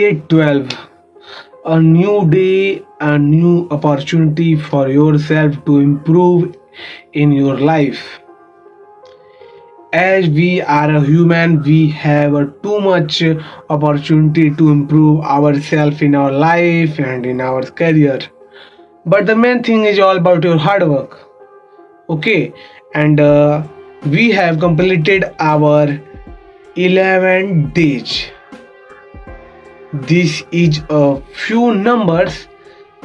Day 12. A new day, a new opportunity for yourself to improve in your life. As we are a human, we have a too much opportunity to improve ourselves in our life and in our career. But the main thing is all about your hard work. Okay, and we have completed our 11 days. This is a few numbers,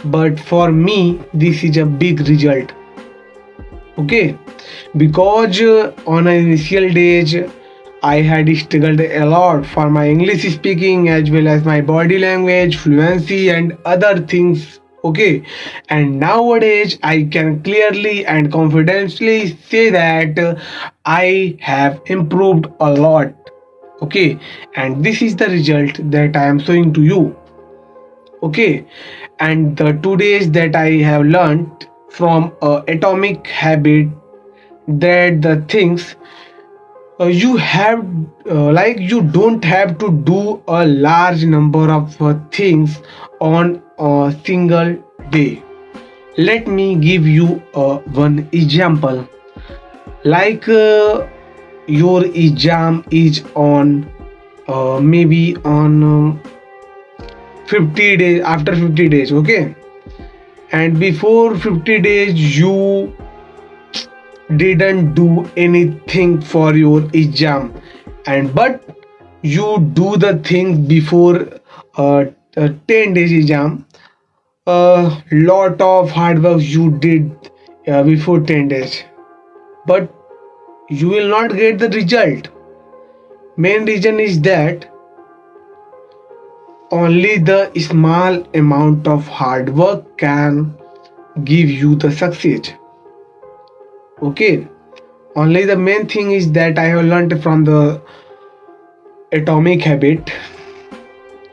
but for me this is a big result. Okay, because on initial days I had struggled a lot for my English speaking as well as my body language fluency and other things. Okay, and nowadays I can clearly and confidently say that I have improved a lot. Okay, and this is the result that I am showing to you. Okay, and the 2 days that I have learned from atomic habit, that the things you have like you don't have to do a large number of things on a single day. Let me give you one example. Like your exam is on maybe on 50 days, after 50 days. Okay, and before 50 days you didn't do anything for your exam, and but you do the thing before 10 days exam. A lot of hard work you did before 10 days, but you will not get the result. Main reason is that only the small amount of hard work can give you the success. Okay, only the main thing is that I have learned from the atomic habit,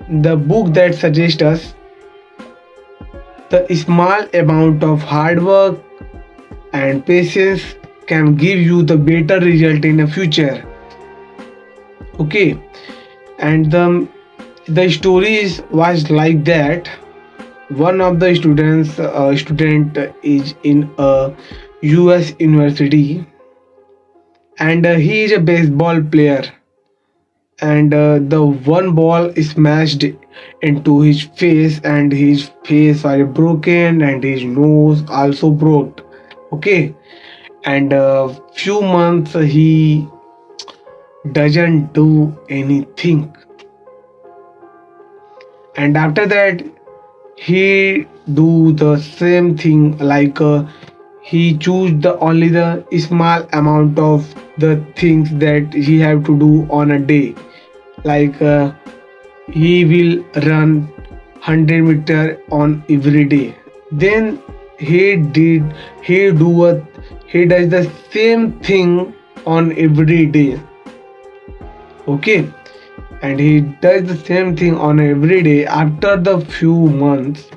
the book that suggests us the small amount of hard work and patience can give you the better result in the future. Okay, and the stories was like that. One of the student is in a US university, and he is a baseball player, and the one ball smashed into his face and his face was broken and his nose also broke. Okay, and few months he doesn't do anything, and after that he do the same thing, like he choose the only the small amount of the things that he have to do on a day, like he will run 100 meter on every day. Then he does the same thing on every day. Okay, and he does the same thing on every day. After the few months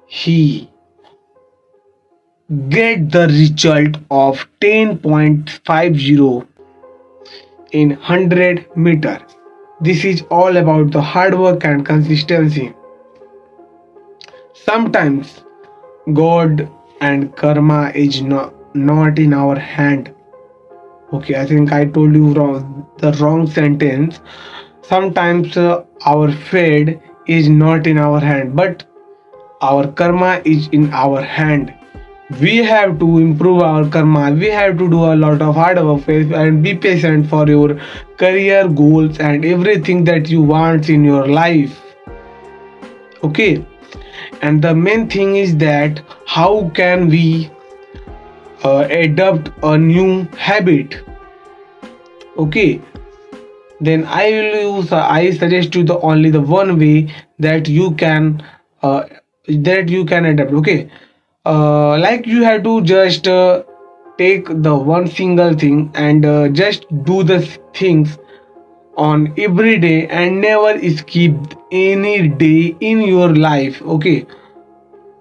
he get the result of 10.50 in 100 meter. This is all about the hard work and consistency. Sometimes God and karma is not in our hand. Okay, I think I told you the wrong sentence. Sometimes our fate is not in our hand, but our karma is in our hand. We have to improve our karma. We have to do a lot of hard work and be patient for your career goals and everything that you want in your life. Okay, and the main thing is that how can we adopt a new habit? Okay, then I suggest you the only the one way that uh, you can adapt. Okay, like you have to just take the one single thing and just do the things on every day and never skip any day in your life. Okay,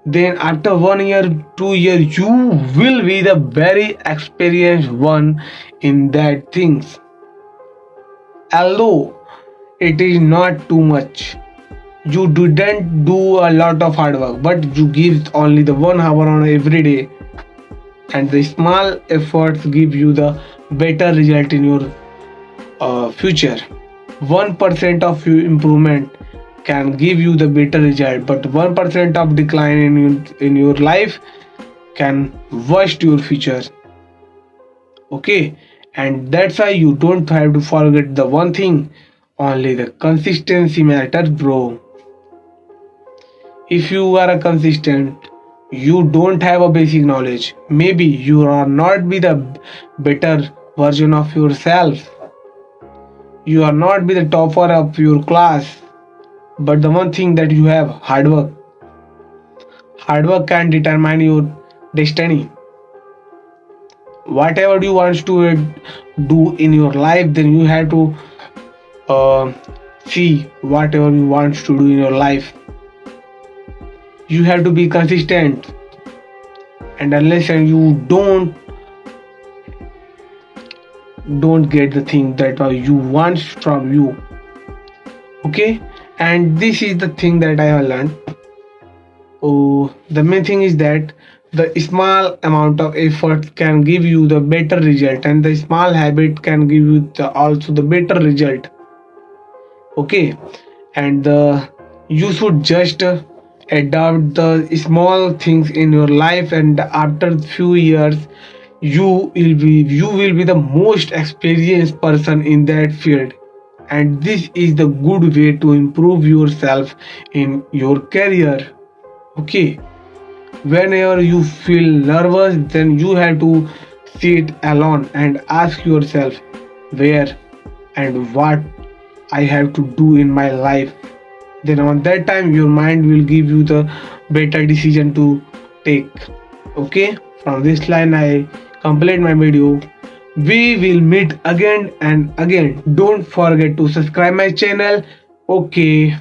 then after 1 year 2 years you will be the very experienced one in that things, although it is not too much. you didn't do a lot of hard work, but you give only the 1 hour on every day, and the small efforts give you the better result in your future. 1% of your improvement can give you the better result, but 1% of decline in your life can worst your future. Okay, and that's why you don't have to forget the one thing, only the consistency matters, bro. If you are a consistent, you don't have a basic knowledge, maybe you are not be the better version of yourself, you are not be the topper of your class, but the one thing that you have, hard work can determine your destiny. Whatever you want to do in your life, then you have to uh, see whatever you want to do in your life, you have to be consistent, and unless and you don't get the thing that you want from you. Okay, and this is the thing that I have learned. Oh, the main thing is that the small amount of effort can give you the better result, and the small habit can give you also the better result. Okay, and you should just adopt the small things in your life, and after few years you will be the most experienced person in that field, and this is the good way to improve yourself in your career. Okay, whenever you feel nervous, then you have to sit alone and ask yourself where and what I have to do in my life. Then on that time your mind will give you the better decision to take. Okay, from this line I complete my video. We will meet again and again. Don't forget to subscribe my channel. Okay.